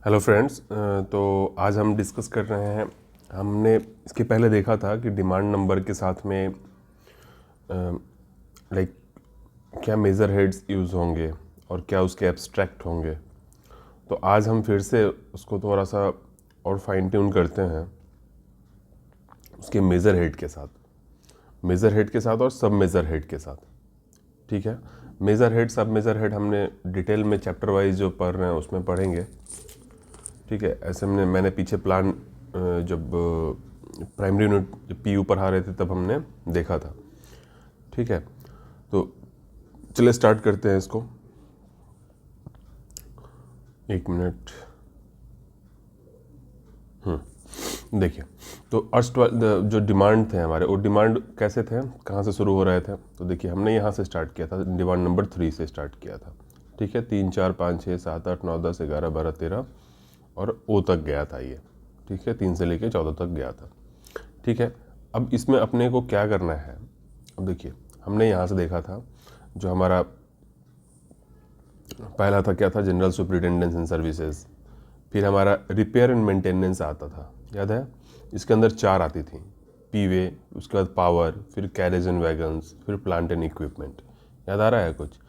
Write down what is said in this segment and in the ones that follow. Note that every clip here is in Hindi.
हेलो फ्रेंड्स, तो आज हम डिस्कस कर रहे हैं। हमने इसके पहले देखा था कि डिमांड नंबर के साथ में लाइक क्या मेज़र हेड्स यूज़ होंगे और क्या उसके एब्स्ट्रैक्ट होंगे। तो आज हम फिर से उसको थोड़ा सा और फाइन ट्यून करते हैं उसके मेज़र हेड के साथ और सब मेज़र हेड के साथ। ठीक है, मेज़र हेड सब मेज़र हेड हमने डिटेल में चैप्टर वाइज जो पढ़ रहे हैं उसमें पढ़ेंगे। ठीक है, ऐसे मैंने पीछे प्लान जब प्राइमरी यूनिट जब पीयू पढ़ा रहे थे तब हमने देखा था। ठीक है, तो चलिए स्टार्ट करते हैं इसको। एक मिनट। देखिए, तो जो डिमांड थे हमारे, वो डिमांड कैसे थे, कहाँ से शुरू हो रहे थे। तो देखिए, हमने यहाँ से स्टार्ट किया था, डिमांड नंबर 3 से स्टार्ट किया था। ठीक है, 3, 4, 5, 6, 7, 8, 9, 10, 11, 12, 13 और ओ तक गया था ये। ठीक है, 3 से लेके 14 तक गया था। ठीक है, अब इसमें अपने को क्या करना है। अब देखिए, हमने यहाँ से देखा था जो हमारा पहला था, क्या था, जनरल सुपरिटेंडेंस एंड सर्विसेज। फिर हमारा रिपेयर एंड मेंटेनेंस आता था, याद है। इसके अंदर 4 आती थी, पीवे, उसके बाद पावर, फिर कैरेज एंड वैगन्स, फिर प्लांट एंड इक्विपमेंट। याद आ रहा है कुछ।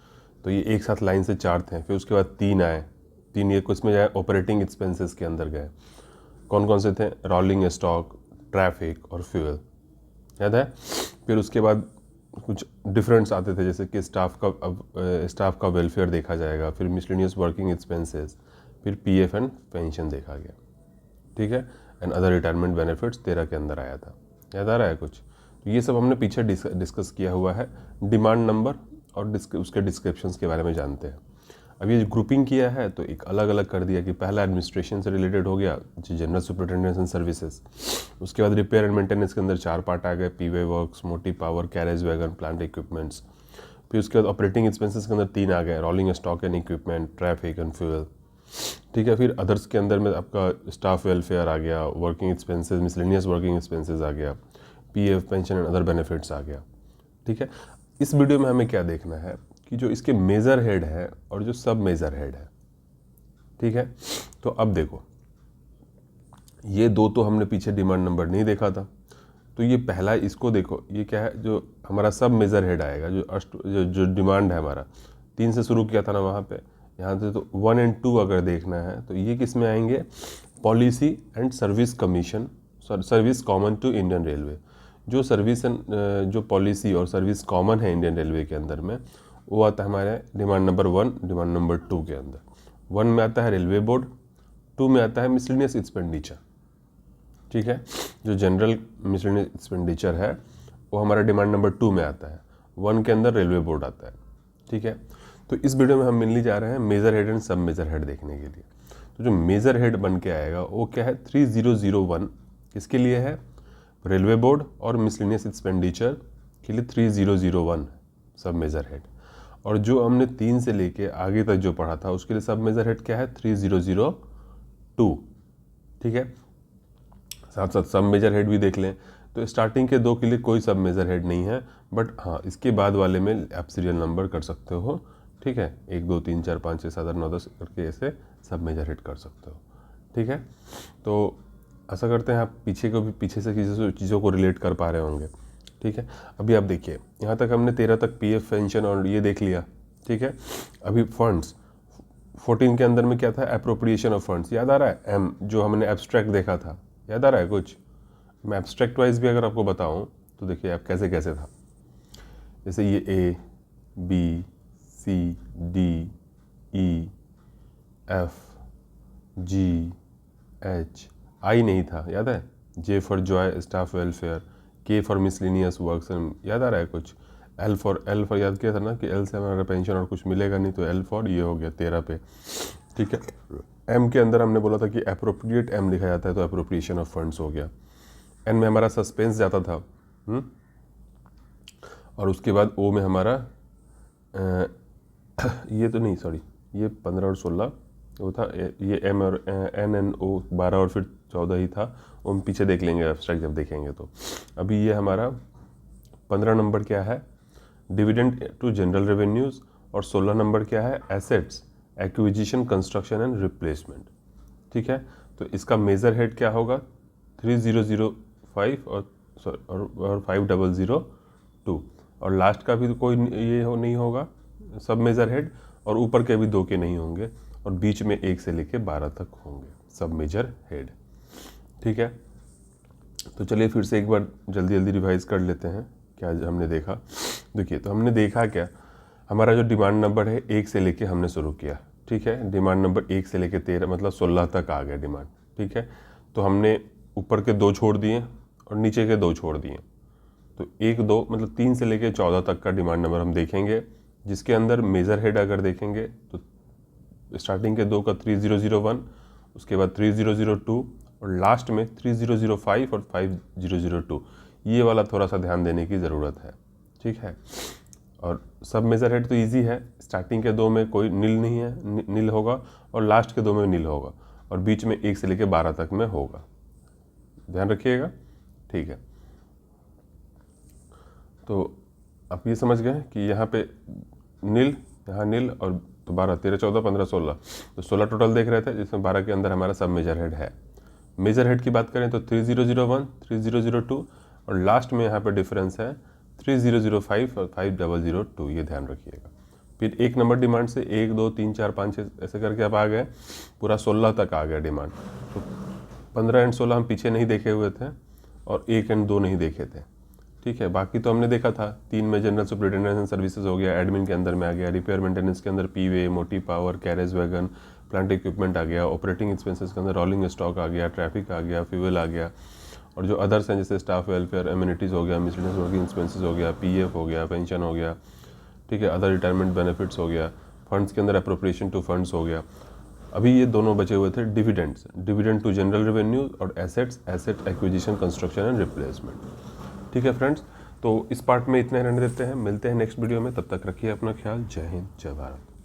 तो ये एक साथ लाइन से 4 थे। फिर उसके बाद 3 आए। 3 ये कुछ में जाए ऑपरेटिंग एक्सपेंसेस के अंदर गए। कौन कौन से थे, रोलिंग स्टॉक, ट्रैफिक और फ्यूल। याद है। फिर उसके बाद कुछ डिफरेंट्स आते थे, जैसे कि स्टाफ का वेलफेयर देखा जाएगा, फिर मिसलेनियस वर्किंग एक्सपेंसेस, फिर पीएफ एंड पेंशन देखा गया। ठीक है, एंड अदर रिटायरमेंट बेनिफिट्स 13 के अंदर आया था। याद आ रहा है कुछ। तो ये सब हमने पीछे डिस्कस किया हुआ है। डिमांड नंबर और उसके डिस्क्रिप्शंस के बारे में जानते हैं। अब ये ग्रुपिंग किया है तो एक अलग अलग कर दिया कि पहला एडमिनिस्ट्रेशन से रिलेटेड हो गया, जनरल सुपरिटेंडेंस एंड सर्विसेज। उसके बाद रिपेयर एंड मेंटेनेंस के अंदर 4 पार्ट आ गए, P way works, motive power, carriage wagon, plant equipments. फिर उसके बाद ऑपरेटिंग एक्सपेंसेस के अंदर 3 आ गए, rolling stock and equipment, traffic and fuel. ठीक है, फिर अदर्स के अंदर में आपका स्टाफ वेलफेयर आ गया, working expenses, miscellaneous working expenses आ गया, PF, pension and other benefits आ गया। ठीक है, इस वीडियो में हमें क्या देखना है कि जो इसके मेजर हेड है और जो सब मेजर हेड है। ठीक है, तो अब देखो, ये दो तो हमने पीछे डिमांड नंबर नहीं देखा था। तो ये पहला, इसको देखो, ये क्या है, जो हमारा सब मेजर हेड आएगा, जो डिमांड है हमारा 3 से शुरू किया था ना वहाँ पे, यहाँ से तो 1 और 2 अगर देखना है तो ये किस में आएंगे, policy and service commission, service common to Indian railway. जो सर्विस जो पॉलिसी और सर्विस कॉमन है इंडियन रेलवे के अंदर में, वो आता है हमारे डिमांड नंबर 1, डिमांड नंबर 2 के अंदर। 1 में आता है रेलवे बोर्ड, 2 में आता है मिसलेनियस एक्सपेंडिचर। ठीक है, जो जनरल मिसलेनियस एक्सपेंडिचर है वो हमारा डिमांड नंबर 2 में आता है। 1 के अंदर रेलवे बोर्ड आता है। ठीक है, तो इस वीडियो में हम मिलने जा रहे हैं मेजर हेड एंड सब मेजर हेड देखने के लिए। तो जो मेजर हेड बन के आएगा वो क्या है, 3001 किसके लिए है, रेलवे बोर्ड और मिसलेनियस एक्सपेंडिचर के लिए 3001 सब मेजर हेड। और जो हमने 3 से लेके आगे तक जो पढ़ा था उसके लिए सब मेजर हेड क्या है, 3002। ठीक है, साथ साथ सब मेजर हेड भी देख लें। तो स्टार्टिंग के 2 के लिए कोई सब मेजर हेड नहीं है, बट हाँ इसके बाद वाले में आप सीरियल नंबर कर सकते हो। ठीक है, 1, 2, 3, 4, 5, 6, 7, 8, 9, 10 करके ऐसे सब मेजर हेड कर सकते हो। ठीक है, तो ऐसा करते हैं, आप पीछे से चीज़ों को रिलेट कर पा रहे होंगे। ठीक है, अभी आप देखिए, यहाँ तक हमने 13 तक पीएफ, पेंशन और ये देख लिया। ठीक है, अभी फंड्स 14 के अंदर में क्या था, अप्रोप्रिएशन ऑफ फंड्स। याद आ रहा है, एम जो हमने एब्स्ट्रैक्ट देखा था, याद आ रहा है कुछ। मैं एब्स्ट्रैक्ट वाइज भी अगर आपको बताऊं तो देखिए आप कैसे कैसे था। जैसे ये ए, बी, सी, डी, ई, एफ, जी, एच, आई नहीं था, याद है, J for Joy, staff welfare, के फॉर मिसलिनियस वर्क्स, याद आ रहा है कुछ। एल फॉर याद किया था ना कि एल से हमारा पेंशन और कुछ मिलेगा नहीं, तो एल फॉर ये हो गया 13 पे। ठीक है, एम के अंदर हमने बोला था कि अप्रोप्रिएट एम लिखा जाता है, तो अप्रोप्रिएशन ऑफ फंड्स हो गया। एन में हमारा सस्पेंस जाता था। और उसके बाद ओ में हमारा ये तो नहीं, सॉरी, ये 15 और 16 वो था। ये एम और एन ओ 12 और फिर 14 ही था, वो हम पीछे देख लेंगे एब्स्ट्रैक्ट जब देखेंगे। तो अभी ये हमारा 15 नंबर क्या है, डिविडेंड टू जनरल रेवेन्यूज़, और 16 नंबर क्या है, assets acquisition, construction and replacement. ठीक है। तो इसका मेजर हेड क्या होगा 3005 और 5002, और लास्ट का भी तो कोई नहीं होगा सब मेजर हेड, और ऊपर के भी 2 के नहीं होंगे, और बीच में 1 से लेके 12 तक होंगे सब मेजर हेड। ठीक है, तो चलिए फिर से एक बार जल्दी जल्दी रिवाइज कर लेते हैं क्या हमने देखा। देखिए, तो हमने देखा क्या, हमारा जो डिमांड नंबर है 1 से लेके हमने शुरू किया। ठीक है, डिमांड नंबर 1 से लेके 13 मतलब 16 तक आ गया डिमांड। ठीक है, तो हमने ऊपर के 2 छोड़ दिए और नीचे के 2 छोड़ दिए, तो 1 2 मतलब 3 से लेके 14 तक का डिमांड नंबर हम देखेंगे, जिसके अंदर मेजर हेड अगर देखेंगे तो स्टार्टिंग के 2 का 3001, उसके बाद 3002 और लास्ट में 3005 और 5002, ये वाला थोड़ा सा ध्यान देने की ज़रूरत है। ठीक है, और सब मेजर हेड तो इजी है, स्टार्टिंग के 2 में कोई नील नहीं है, नील होगा, और लास्ट के 2 में नील होगा, और बीच में 1 से लेके 12 तक में होगा, ध्यान रखिएगा। ठीक है, तो आप ये समझ गए कि यहाँ पे नील, यहाँ नील, और तो 12 13 14 15 16, तो 16 टोटल देख रहे थे, जिसमें 12 के अंदर हमारा सब मेजर हेड है। मेजर हेड की बात करें तो 3001 3002, और लास्ट में यहाँ पे डिफरेंस है 3005 और 5002, ये ध्यान रखिएगा। फिर 1 नंबर डिमांड से 1 2 3 4 5 6 ऐसे करके आप आ गए, पूरा 16 तक आ गया डिमांड। तो 15 एंड 16 हम पीछे नहीं देखे हुए थे, और 1 एंड 2 नहीं देखे थे। ठीक है, बाकी तो हमने देखा था 3 में जनरल सुपरिटेंडेंट एंड सर्विसेज हो गया, एडमिन के अंदर में आ गया, रिपेयर मेंटेनेंस के अंदर P way, motive power, carriage wagon, plant equipment आ गया, ऑपरेटिंग एक्सपेंसेस के अंदर रोलिंग स्टॉक आ गया, ट्रैफिक आ गया, फ्यूल आ गया, और जो अदर्स हैं जैसे स्टाफ वेलफेयर, एम्यूनिटीज़ हो गया, मिसलेनियस वर्किंग एक्सपेंसेस हो गया, पीएफ हो गया, पेंशन हो गया। ठीक है, अदर रिटायरमेंट बेनिफिट्स हो गया, फंड्स के अंदर अप्रोप्रिएशन टू फंड्स हो गया। अभी ये दोनों बचे हुए थे dividends, dividend to general revenue और assets, asset acquisition, construction and replacement. ठीक है फ्रेंड्स, तो इस पार्ट में इतने रहने देते हैं, मिलते हैं नेक्स्ट वीडियो में, तब तक रखिए अपना ख्याल। जय हिंद, जय भारत।